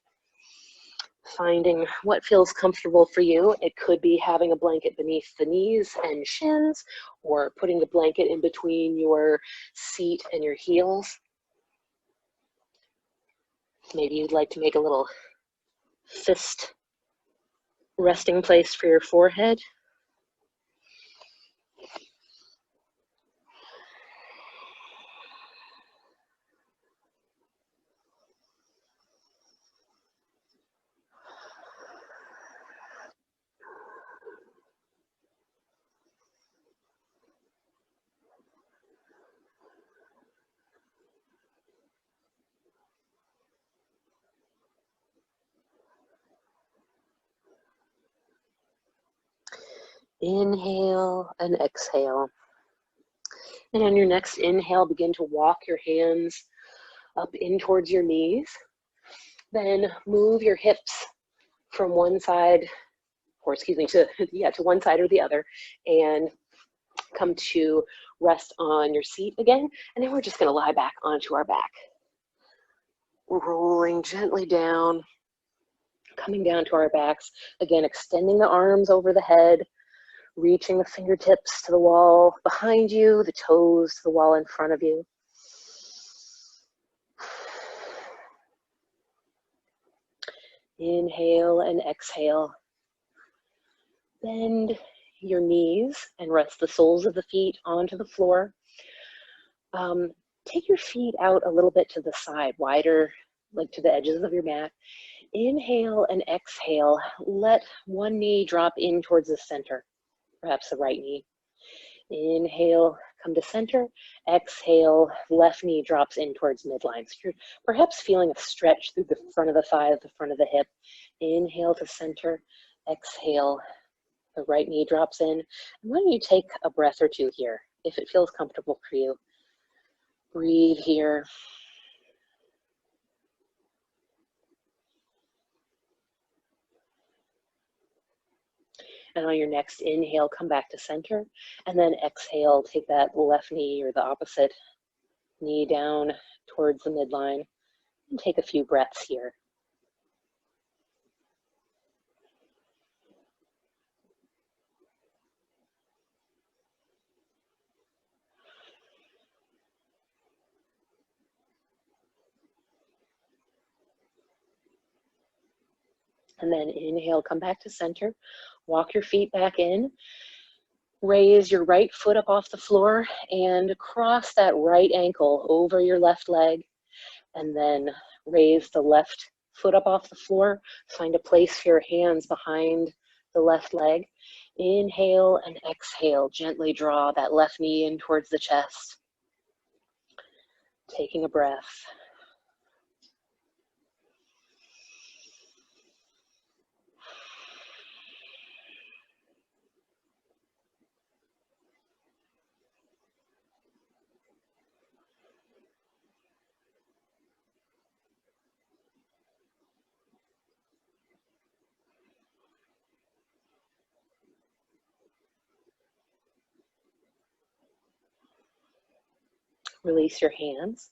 Finding what feels comfortable for you. It could be having a blanket beneath the knees and shins, or putting the blanket in between your seat and your heels. Maybe you'd like to make a little fist resting place for your forehead. Inhale and exhale. And on your next inhale, begin to walk your hands up in towards your knees. Then move your hips from one side, or excuse me, to one side or the other, and come to rest on your seat again. And then we're just going to lie back onto our back. Rolling gently down, coming down to our backs. Again, extending the arms over the head, reaching the fingertips to the wall behind you, the toes to the wall in front of you. Inhale and exhale. Bend your knees and rest the soles of the feet onto the floor. Take your feet out a little bit to the side, wider, like to the edges of your mat. Inhale and exhale. Let one knee drop in towards the center, perhaps the right knee. Inhale, come to center. Exhale, left knee drops in towards midline. So you're perhaps feeling a stretch through the front of the thigh, the front of the hip. Inhale to center. Exhale, the right knee drops in. And why don't you take a breath or two here, if it feels comfortable for you. Breathe here. And on your next inhale, come back to center. And then exhale, take that left knee or the opposite knee down towards the midline. And take a few breaths here. And then inhale, come back to center. Walk your feet back in. Raise your right foot up off the floor and cross that right ankle over your left leg. And then raise the left foot up off the floor. Find a place for your hands behind the left leg. Inhale and exhale. Gently draw that left knee in towards the chest. Taking a breath. Release your hands.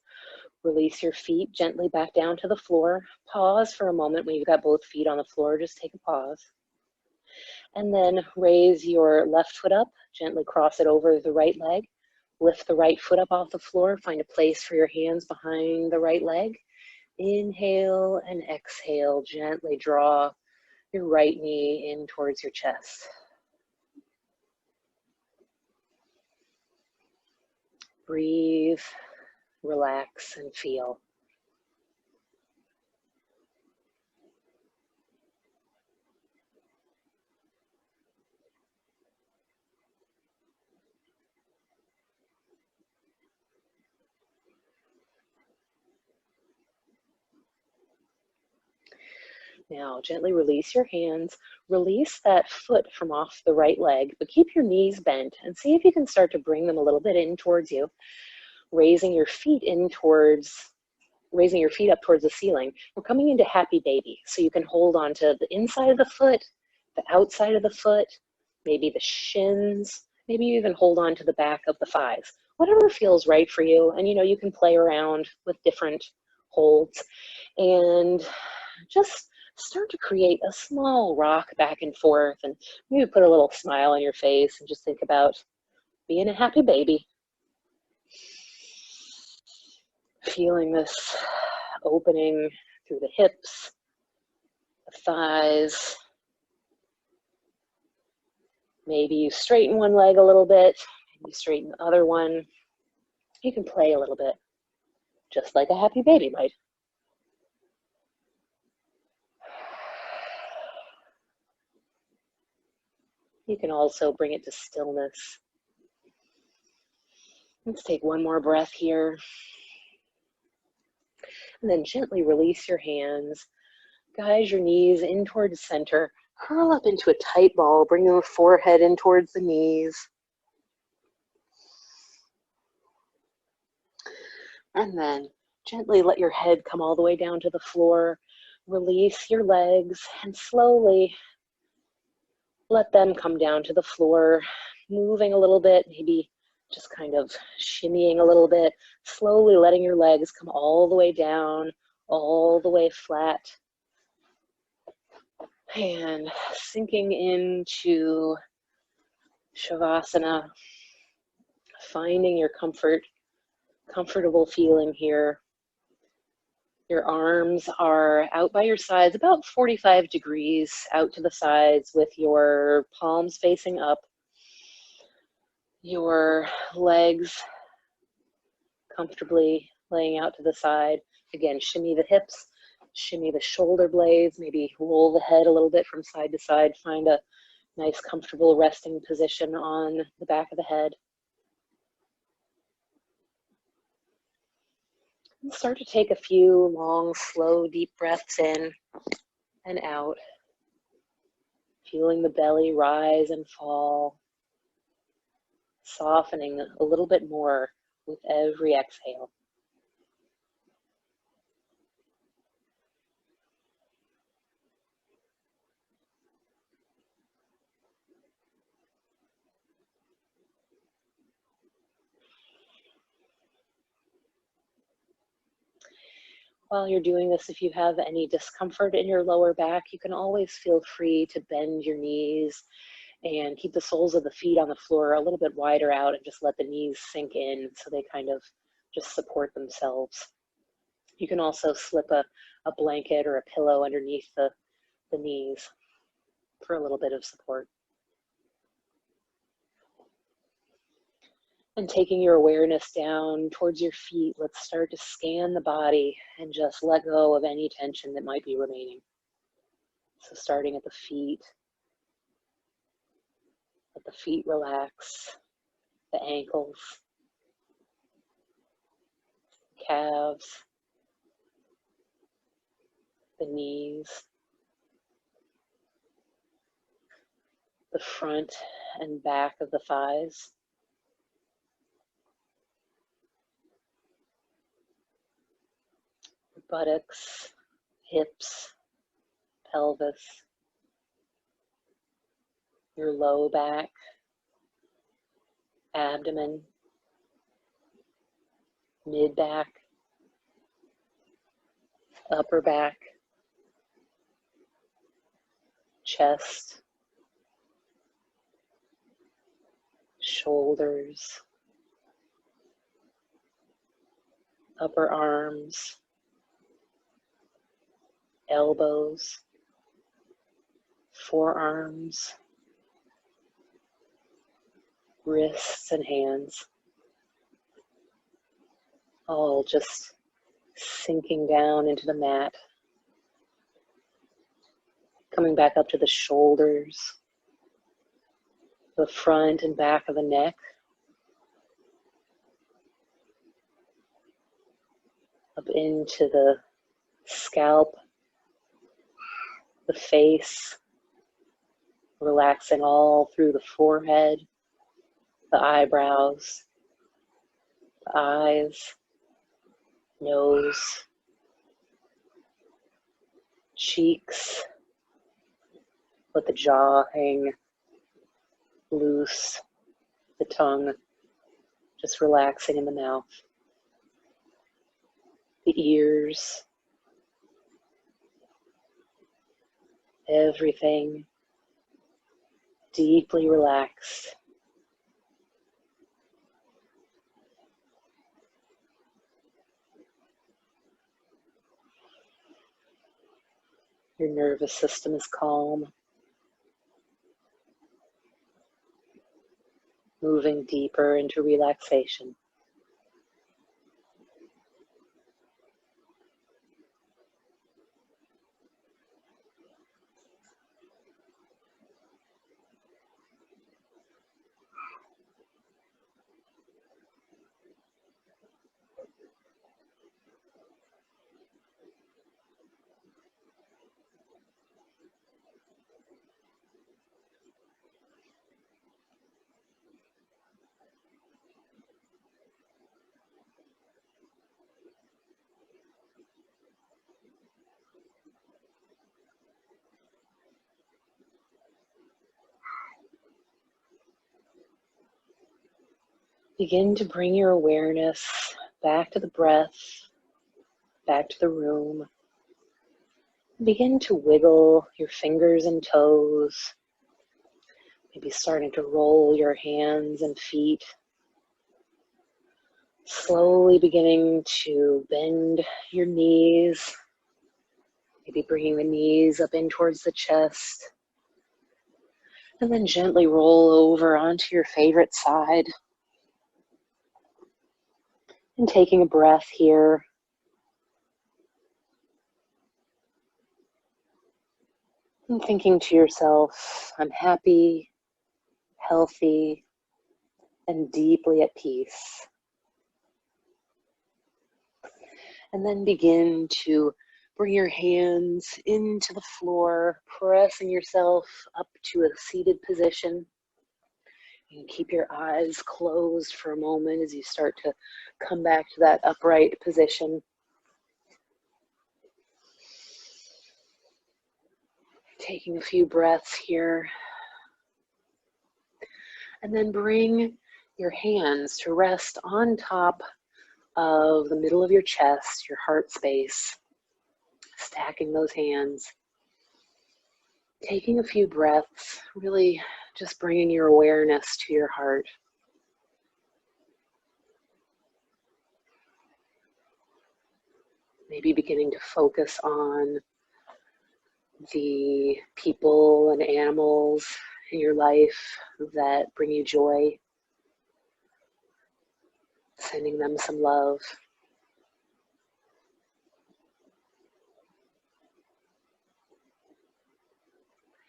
Release your feet gently back down to the floor. Pause for a moment when you've got both feet on the floor. Just take a pause. And then raise your left foot up. Gently cross it over the right leg. Lift the right foot up off the floor. Find a place for your hands behind the right leg. Inhale and exhale. Gently draw your right knee in towards your chest. Breathe, relax, and feel. Now, gently release your hands. Release that foot from off the right leg, but keep your knees bent and see if you can start to bring them a little bit in towards you, raising your feet up towards the ceiling. We're coming into happy baby, so you can hold on to the inside of the foot, the outside of the foot, maybe the shins, maybe you even hold on to the back of the thighs. Whatever feels right for you, and you can play around with different holds and just start to create a small rock back and forth, and maybe put a little smile on your face and just think about being a happy baby. Feeling this opening through the hips, the thighs. Maybe you straighten one leg a little bit, maybe you straighten the other one. You can play a little bit, just like a happy baby might. You can also bring it to stillness. Let's take one more breath here. And then gently release your hands. Guide your knees in towards center. Curl up into a tight ball, bringing the forehead in towards the knees. And then gently let your head come all the way down to the floor. Release your legs and slowly let them come down to the floor, moving a little bit, maybe just kind of shimmying a little bit, slowly letting your legs come all the way down, all the way flat. And sinking into Shavasana, finding your comfortable feeling here. Your arms are out by your sides, about 45 degrees out to the sides with your palms facing up. Your legs comfortably laying out to the side. Again, shimmy the hips, shimmy the shoulder blades, maybe roll the head a little bit from side to side. Find a nice comfortable resting position on the back of the head. And start to take a few long, slow, deep breaths in and out. Feeling the belly rise and fall. Softening a little bit more with every exhale. While you're doing this, if you have any discomfort in your lower back, you can always feel free to bend your knees and keep the soles of the feet on the floor a little bit wider out and just let the knees sink in so they kind of just support themselves. You can also slip a blanket or a pillow underneath the knees for a little bit of support. And taking your awareness down towards your feet, let's start to scan the body and just let go of any tension that might be remaining. So starting at the feet, let the feet relax, the ankles, calves, the knees, the front and back of the thighs, buttocks, hips, pelvis, your low back, abdomen, mid back, upper back, chest, shoulders, upper arms, elbows, forearms, wrists and hands, all just sinking down into the mat, coming back up to the shoulders, the front and back of the neck, up into the scalp, the face, relaxing all through the forehead, the eyebrows, the eyes, nose, cheeks. Let the jaw hang loose, the tongue just relaxing in the mouth, the ears, everything deeply relaxed. Your nervous system is calm, moving deeper into relaxation. Begin to bring your awareness back to the breath, back to the room. Begin to wiggle your fingers and toes. Maybe starting to roll your hands and feet. Slowly beginning to bend your knees. Maybe bringing the knees up in towards the chest. And then gently roll over onto your favorite side. And taking a breath here. And thinking to yourself, I'm happy, healthy, and deeply at peace. And then begin to bring your hands into the floor, pressing yourself up to a seated position. You can keep your eyes closed for a moment as you start to come back to that upright position. Taking a few breaths here. And then bring your hands to rest on top of the middle of your chest, your heart space. Stacking those hands. Taking a few breaths, really just bringing your awareness to your heart. Maybe beginning to focus on the people and animals in your life that bring you joy. Sending them some love.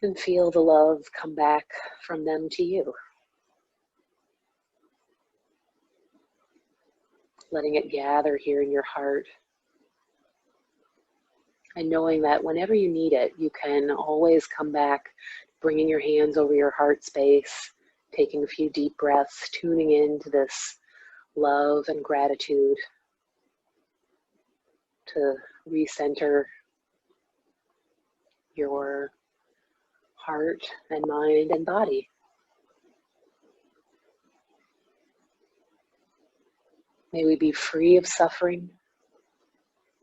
And feel the love come back from them to you. Letting it gather here in your heart. And knowing that whenever you need it, you can always come back, bringing your hands over your heart space, taking a few deep breaths, tuning into this love and gratitude to recenter your heart and mind and body. May we be free of suffering.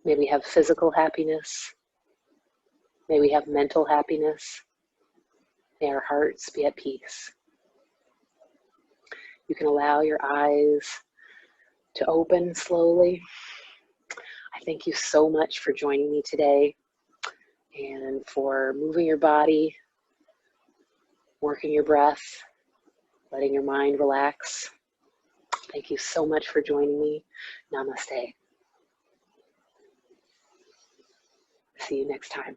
May we have physical happiness. May we have mental happiness. May our hearts be at peace. You can allow your eyes to open slowly. I thank you so much for joining me today and for moving your body, working your breath, letting your mind relax. Thank you so much for joining me. Namaste. See you next time.